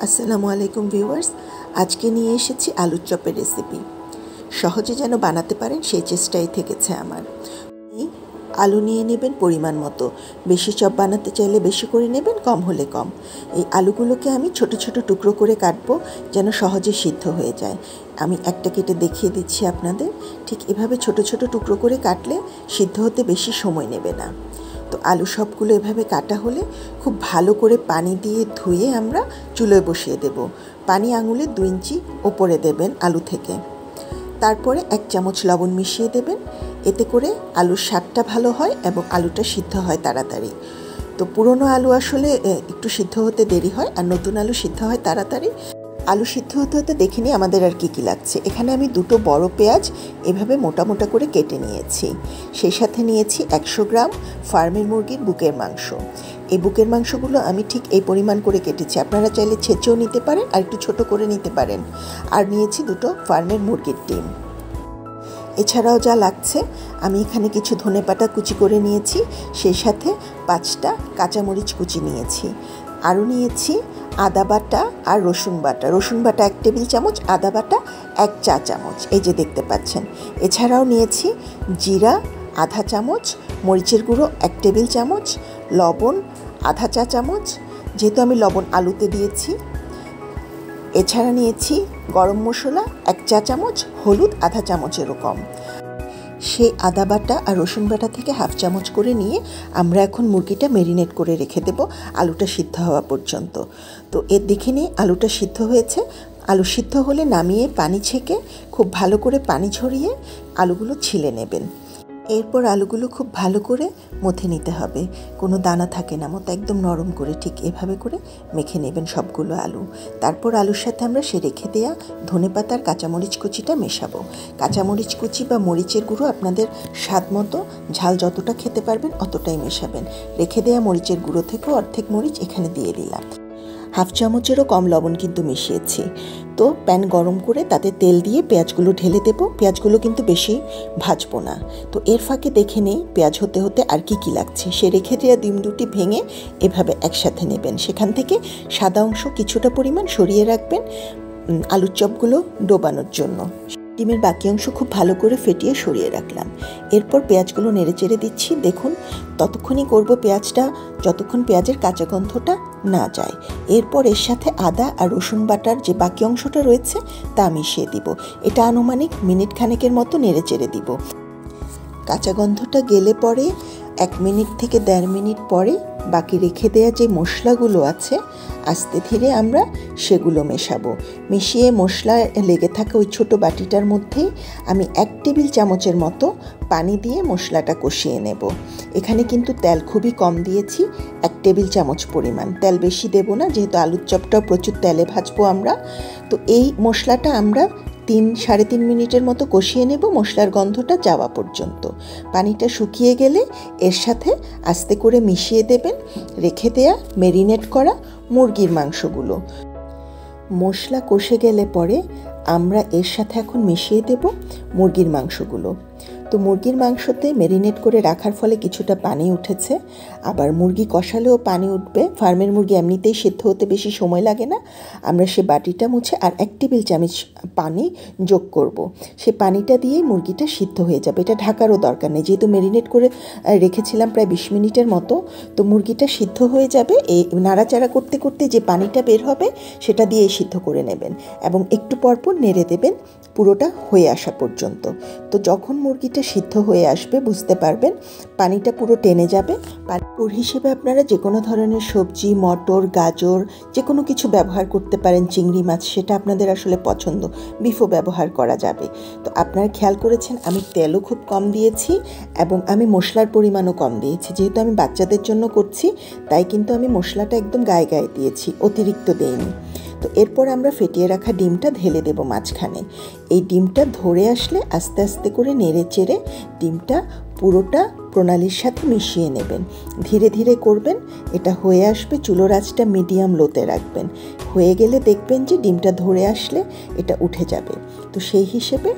আসসালামু আলাইকুম ভিউয়ার্স, আজকে নিয়ে এসেছি আলুর চপের রেসিপি। সহজে যেন বানাতে পারেন সেই চেষ্টাই থেকেছে আমার। আলু নিয়ে নেবেন পরিমাণ মতো, বেশি চপ বানাতে চাইলে বেশি করে নেবেন, কম হলে কম। এই আলুগুলোকে আমি ছোট ছোট টুকরো করে কাটবো যেন সহজে সিদ্ধ হয়ে যায়। আমি একটা কেটে দেখিয়ে দিচ্ছি আপনাদের। ঠিক এভাবে ছোট ছোট টুকরো করে কাটলে সিদ্ধ হতে বেশি সময় নেবে না। তো আলু সবগুলো এভাবে কাটা হলে খুব ভালো করে পানি দিয়ে ধুয়ে আমরা চুলোয় বসিয়ে দেব। পানি আঙুলে 2 ইঞ্চি ওপরে দেবেন আলু থেকে। তারপরে 1 চামচ লবণ মিশিয়ে দেবেন। এতে করে আলুর স্বাদটা ভালো হয় এবং আলুটা সিদ্ধ হয় তাড়াতাড়ি। তো পুরনো আলু আসলে একটু সিদ্ধ হতে দেরি হয়, আর নতুন আলু সিদ্ধ হয় তাড়াতাড়ি। আলু সিদ্ধ হতে হতে দেখে নিই আমাদের আর কী লাগছে। এখানে আমি 2টো বড় পেঁয়াজ এভাবে মোটা মোটা করে কেটে নিয়েছি। সেই সাথে নিয়েছি 100 গ্রাম ফার্মের মুরগির বুকের মাংস। এই বুকের মাংসগুলো আমি ঠিক এই পরিমাণ করে কেটেছি। আপনারা চাইলে ছেঁচেও নিতে পারেন আর একটু ছোট করে নিতে পারেন। আর নিয়েছি 2টো ফার্মের মুরগির ডিম। এছাড়াও যা লাগছে, আমি এখানে কিছু ধনেপাতা কুচি করে নিয়েছি, সেই সাথে 5টা কাঁচামরিচ কুচি নিয়েছি। আরও নিয়েছি আদা বাটা আর রসুন বাটা। রসুন বাটা 1 টেবিল চামচ, আদা বাটা 1 চা চামচ, এই যে দেখতে পাচ্ছেন। এছাড়াও নিয়েছি জিরা আধা চামচ, মরিচের গুঁড়ো 1 টেবিল চামচ, লবণ আধা চা চামচ, যেহেতু আমি লবণ আলুতে দিয়েছি। এছাড়া নিয়েছি গরম মশলা 1 চা চামচ, হলুদ আধা চামচেরও কম। সেই আদা বাটা আর রসুন বাটা থেকে 1/2 চামচ করে নিয়ে আমরা এখন মুরগিটা ম্যারিনেট করে রেখে দেব আলুটা সিদ্ধ হওয়া পর্যন্ত। তো এর দেখে নিয়ে আলুটা সিদ্ধ হয়েছে। আলু সিদ্ধ হলে নামিয়ে পানি ছেঁকে খুব ভালো করে পানি ঝরিয়ে আলুগুলো ছিলে নেবেন। এরপর আলুগুলো খুব ভালো করে মথে নিতে হবে, কোনো দানা থাকে না মতো একদম নরম করে ঠিক এভাবে করে মেখে নেবেন সবগুলো আলু। তারপর আলুর সাথে আমরা সে রেখে দেওয়া ধনেপাতার কাঁচামরিচ কুচিটা মেশাবো। কাঁচামরিচ কুচি বা মরিচের গুঁড়ো আপনাদের স্বাদ মতো, ঝাল যতটা খেতে পারবেন অতটাই মেশাবেন। রেখে দেওয়া মরিচের গুঁড়ো থেকেও অর্ধেক মরিচ এখানে দিয়ে দিলাম। 1/2 চামচেরও কম লবণ কিন্তু মিশিয়েছি। তো প্যান গরম করে তাতে তেল দিয়ে পেঁয়াজগুলো ঢেলে দেবো। পেঁয়াজগুলো কিন্তু বেশি ভাজবো না। তো এর ফাঁকে দেখে নেই পেঁয়াজ হতে হতে আর কি লাগছে। সে রেখে দেওয়া ডিম 2টি ভেঙে এভাবে একসাথে নেবেন। সেখান থেকে সাদা অংশ কিছুটা পরিমাণ সরিয়ে রাখবেন আলুর চপগুলো ডোবানোর জন্য। ডিমের বাকি অংশ খুব ভালো করে ফেটিয়ে সরিয়ে রাখলাম। এরপর পেঁয়াজগুলো নেড়ে চেড়ে দিচ্ছি। দেখুন, ততক্ষণই করব পেঁয়াজটা যতক্ষণ পেঁয়াজের কাঁচা গন্ধটা না যায়। এরপর এর সাথে আদা আর রসুন বাটার যে বাকি অংশটা রয়েছে তা মিশিয়ে দিব। এটা আনুমানিক মিনিট খানেকের মতো নেড়ে চেড়ে দিব। কাঁচা গন্ধটা গেলে পরে 1 মিনিট থেকে 1.5 মিনিট পরে বাকি রেখে দেওয়া যে মশলাগুলো আছে আস্তে ধীরে আমরা সেগুলো মেশাবো। মিশিয়ে মশলা লেগে থাকা ওই ছোটো বাটিটার মধ্যেই আমি 1 টেবিল চামচের মতো পানি দিয়ে মশলাটা কষিয়ে নেব। এখানে কিন্তু তেল খুবই কম দিয়েছি, 1 টেবিল চামচ পরিমাণ। তেল বেশি দেব না, যেহেতু আলুর চপটাও প্রচুর তেলে ভাজবো আমরা। তো এই মশলাটা আমরা 3-3.5 মিনিটের মতো কষিয়ে নেব, মশলার গন্ধটা যাওয়া পর্যন্ত। পানিটা শুকিয়ে গেলে এর সাথে আস্তে করে মিশিয়ে দেবেন রেখে দেয়া ম্যারিনেট করা মুরগির মাংসগুলো। মশলা কষে গেলে পরে আমরা এর সাথে এখন মিশিয়ে দেব মুরগির মাংসগুলো। তো মুরগির মাংসতে ম্যারিনেট করে রাখার ফলে কিছুটা পানি উঠেছে, আবার মুরগি কষালেও পানি উঠবে। ফার্মের মুরগি এমনিতেই সিদ্ধ হতে বেশি সময় লাগে না। আমরা সে বাটিটা মুছে আর 1 টেবিল চামচ পানি যোগ করব। সে পানিটা দিয়েই মুরগিটা সিদ্ধ হয়ে যাবে। এটা ঢাকারও দরকার নেই, যেহেতু ম্যারিনেট করে রেখেছিলাম প্রায় 20 মিনিটের মতো। তো মুরগিটা সিদ্ধ হয়ে যাবে। এই নাড়াচাড়া করতে করতে যে পানিটা বের হবে সেটা দিয়ে সিদ্ধ করে নেবেন এবং একটু পরপর নেড়ে দেবেন পুরোটা হয়ে আসা পর্যন্ত। তো যখন মুরগিটা সিদ্ধ হয়ে আসবে বুঝতে পারবেন পানিটা পুরো টেনে যাবে। পানিপুর হিসেবে আপনারা যে কোনো ধরনের সবজি, মটর, গাজর যে কোনো কিছু ব্যবহার করতে পারেন। চিংড়ি মাছ, সেটা আপনাদের আসলে পছন্দ, বিফও ব্যবহার করা যাবে। তো আপনারা খেয়াল করেছেন আমি তেলও খুব কম দিয়েছি এবং আমি মশলার পরিমাণও কম দিয়েছি। যেহেতু আমি বাচ্চাদের জন্য করছি তাই কিন্তু আমি মশলাটা একদম গায়ে গায়ে দিয়েছি, অতিরিক্ত দেইনি। তো এরপর আমরা ফেটিয়ে রাখা ডিমটা ঢেলে দেব মাঝখানে। এই ডিমটা ধরে আসলে আস্তে আস্তে করে নেড়ে চেড়ে ডিমটা পুরোটা প্রণালীর সাথে মিশিয়ে নেবেন। ধীরে ধীরে করবেন, এটা হয়ে আসবে। চুলোর আঁচটা মিডিয়াম লোতে রাখবেন। হয়ে গেলে দেখবেন যে ডিমটা ধরে আসলে এটা উঠে যাবে। তো সেই হিসেবে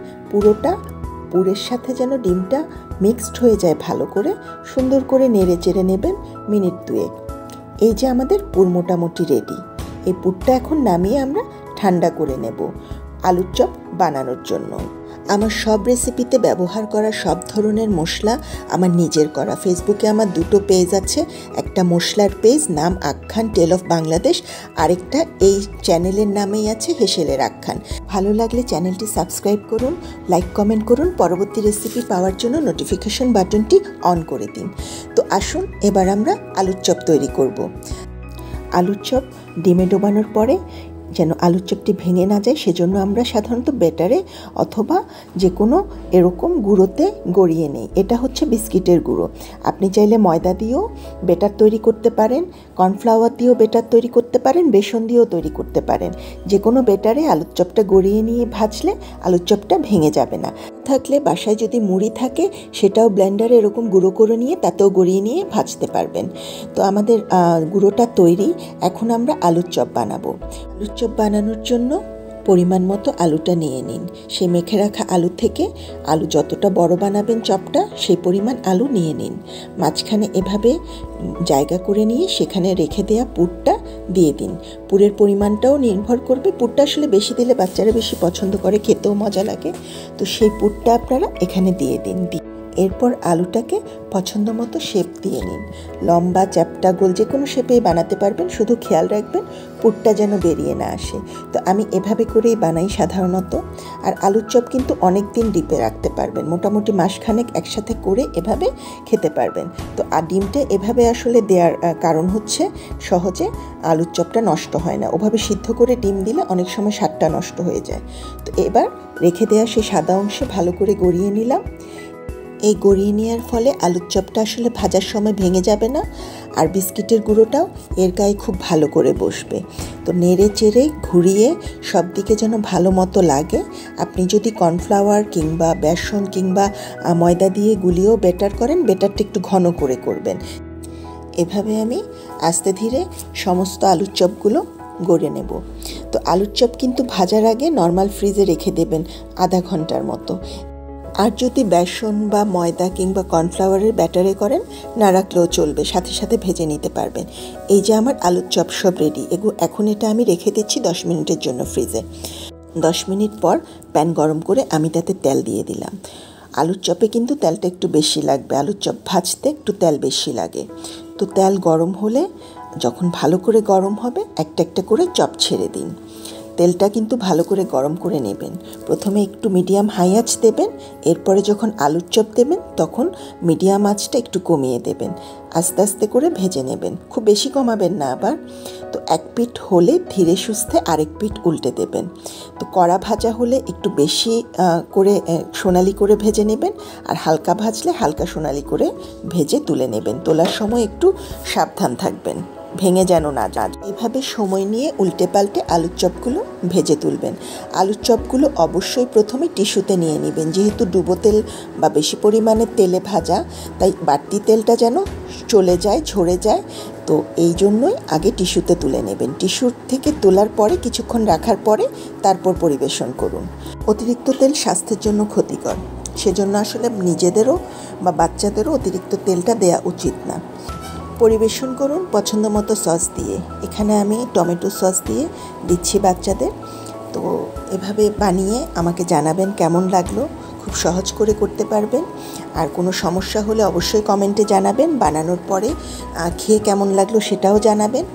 পুরের সাথে যেন ডিমটা মিক্সড হয়ে যায় ভালো করে, সুন্দর করে নেড়ে চেড়ে নেবেন মিনিট 2। এই যে আমাদের পুর মোটামুটি রেডি। এই পুরটা এখন নামিয়ে আমরা ঠান্ডা করে নেব আলুর চপ বানানোর জন্য। আমার সব রেসিপিতে ব্যবহার করা সব ধরনের মশলা আমার নিজের করা। ফেসবুকে আমার দুটো পেজ আছে, একটা মশলার পেজ নাম আখ্যান টেল অফ বাংলাদেশ, আরেকটা এই চ্যানেলের নামেই আছে হেসেলের আখ্যান। ভালো লাগলে চ্যানেলটি সাবস্ক্রাইব করুন, লাইক কমেন্ট করুন, পরবর্তী রেসিপি পাওয়ার জন্য নোটিফিকেশন বাটনটি অন করে দিন। তো আসুন এবার আমরা আলুর চপ তৈরি করব। আলুর চপ ডিমে ডোবানোর পরে যেন আলুর চপটি ভেঙে না যায় সেজন্য আমরা সাধারণত ব্যাটারে অথবা যে কোনো এরকম গুঁড়োতে গড়িয়ে নেই। এটা হচ্ছে বিস্কিটের গুঁড়ো। আপনি চাইলে ময়দা দিয়েও ব্যাটার তৈরি করতে পারেন, কর্নফ্লাওয়ার দিয়েও ব্যাটার তৈরি করতে পারেন, বেসন দিয়েও তৈরি করতে পারেন। যে কোনো ব্যাটারে আলুর চপটা গড়িয়ে নিয়ে ভাজলে আলুর চপটা ভেঙে যাবে না। থাকলে বাসায় যদি মুড়ি থাকে সেটাও ব্লেন্ডারে এরকম গুঁড়ো করে নিয়ে তাতেও গড়িয়ে নিয়ে ভাজতে পারবেন। তো আমাদের গুঁড়োটা তৈরি। এখন আমরা আলুর চপ বানাবো। আলুর চপ বানানোর জন্য পরিমাণ মতো আলুটা নিয়ে নিন। সেই মেখে রাখা আলু থেকে আলু যতটা বড় বানাবেন চপটা সেই পরিমাণ আলু নিয়ে নিন। মাঝখানে এভাবে জায়গা করে নিয়ে সেখানে রেখে দেওয়া পুরটা দিয়ে দিন। পুরের পরিমাণটাও নির্ভর করবে, পুরটা আসলে বেশি দিলে বাচ্চারা বেশি পছন্দ করে, খেতেও মজা লাগে। তো সেই পুরটা আপনারা এখানে দিয়ে দিন। এরপর আলুটাকে পছন্দ মতো শেপ দিয়ে নিন। লম্বা চ্যাপ্টা গোল যে কোনো শেপেই বানাতে পারবেন, শুধু খেয়াল রাখবেন পুরটা যেন বেরিয়ে না আসে। তো আমি এভাবে করেই বানাই সাধারণত। আর আলুর চপ কিন্তু অনেক দিন ডিপে রাখতে পারবেন, মোটামুটি মাসখানেক একসাথে করে এভাবে খেতে পারবেন। তো ডিমটা এভাবে আসলে দেওয়ার কারণ হচ্ছে সহজে আলুর চপটা নষ্ট হয় না। ওভাবে সিদ্ধ করে ডিম দিলে অনেক সময় স্বাদটা নষ্ট হয়ে যায়। তো এবার রেখে দেওয়া সেই সাদা অংশে ভালো করে গড়িয়ে নিলাম। এই গড়িয়ে নেওয়ার ফলে আলুর চপটা আসলে ভাজার সময় ভেঙে যাবে না, আর বিস্কিটের গুঁড়োটাও এর গায়ে খুব ভালো করে বসবে। তো নেড়ে চেড়ে ঘুরিয়ে সব দিকে যেন ভালো মতো লাগে। আপনি যদি কর্নফ্লাওয়ার কিংবা বেসন কিংবা ময়দা দিয়ে গুলিয়েও ব্যাটার করেন, ব্যাটারটা একটু ঘন করে করবেন। এভাবে আমি আস্তে ধীরে সমস্ত আলুর চপগুলো গড়ে নেব। তো আলুর চপ কিন্তু ভাজার আগে নর্মাল ফ্রিজে রেখে দেবেন আধা ঘন্টার মতো। আর যদি বেসন বা ময়দা কিংবা কর্নফ্লাওয়ারের ব্যাটারে করেন না রাখলেও চলবে, সাথে সাথে ভেজে নিতে পারবেন। এই যে আমার আলুর চপ সব রেডি। এখন এটা আমি রেখে দিচ্ছি 10 মিনিটের জন্য ফ্রিজে। 10 মিনিট পর প্যান গরম করে আমি তাতে তেল দিয়ে দিলাম। আলুর চপে কিন্তু তেলটা একটু বেশি লাগবে, আলুর চপ ভাজতে একটু তেল বেশি লাগে। তো তেল গরম হলে যখন ভালো করে গরম হবে একটা একটা করে চপ ছেড়ে দিন। তেলটা কিন্তু ভালো করে গরম করে নেবেন। প্রথমে একটু মিডিয়াম হাই আঁচ দেবেন, এরপরে যখন আলুর চপ দেবেন তখন মিডিয়াম আঁচটা একটু কমিয়ে দেবেন। আস্তে আস্তে করে ভেজে নেবেন, খুব বেশি কমাবেন না আবার। তো এক পিঠ হলে ধীরে সুস্থে আরেক পিঠ উল্টে দেবেন। তো কড়া ভাজা হলে একটু বেশি করে সোনালি করে ভেজে নেবেন, আর হালকা ভাজলে হালকা সোনালি করে ভেজে তুলে নেবেন। তোলার সময় একটু সাবধান থাকবেন, ভেঙে যেন না যায়। এভাবে সময় নিয়ে উল্টে পাল্টে আলুর চপগুলো ভেজে তুলবেন। আলুর চপগুলো অবশ্যই প্রথমে টিস্যুতে নিয়ে নেবেন, যেহেতু ডুবো তেল বা বেশি পরিমাণে তেলে ভাজা, তাই বাড়তি তেলটা যেন চলে যায়, ঝরে যায়। তো এই জন্যই আগে টিস্যুতে তুলে নেবেন। টিস্যুর থেকে তোলার পরে কিছুক্ষণ রাখার পরে তারপর পরিবেশন করুন। অতিরিক্ত তেল স্বাস্থ্যের জন্য ক্ষতিকর, সেজন্য আসলে নিজেদেরও বা বাচ্চাদেরও অতিরিক্ত তেলটা দেওয়া উচিত না। পরিবেশন করুন পছন্দ মতো সস দিয়ে। এখানে আমি টমেটো সস দিয়ে দিচ্ছি বাচ্চাদের। তো এভাবে বানিয়ে আমাকে জানাবেন কেমন লাগলো। খুব সহজ করে করতে পারবেন। আর কোনো সমস্যা হলে অবশ্যই কমেন্টে জানাবেন। বানানোর পরে খেয়ে কেমন লাগলো সেটাও জানাবেন।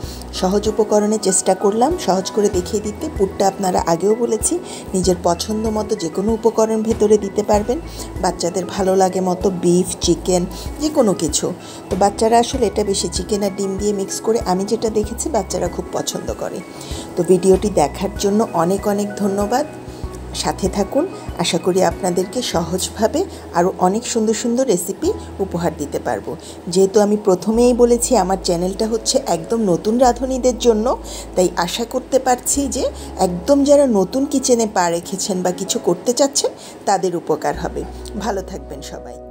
সহজ উপকরণে চেষ্টা করলাম সহজ করে দেখিয়ে দিতে। পুরটা আপনারা আগেও বলেছি নিজের পছন্দ মতো যে কোনো উপকরণ ভেতরে দিতে পারবেন। বাচ্চাদের ভালো লাগে মতো বিফ, চিকেন, যে কোনো কিছু। তো বাচ্চারা আসলে এটা বেশি চিকেন আর ডিম দিয়ে মিক্স করে আমি যেটা দেখেছি বাচ্চারা খুব পছন্দ করে। তো ভিডিওটি দেখার জন্য অনেক অনেক ধন্যবাদ। সাথে থাকুন, আশা করি আপনাদেরকে সহজভাবে আরও অনেক সুন্দর সুন্দর রেসিপি উপহার দিতে পারবো। যেহেতু আমি প্রথমেই বলেছি আমার চ্যানেলটা হচ্ছে একদম নতুন রাঁধুনিদের জন্য, তাই আশা করতে পারছি যে একদম যারা নতুন কিচেনে পা রেখেছেন বা কিছু করতে চাচ্ছেন তাদের উপকার হবে। ভালো থাকবেন সবাই।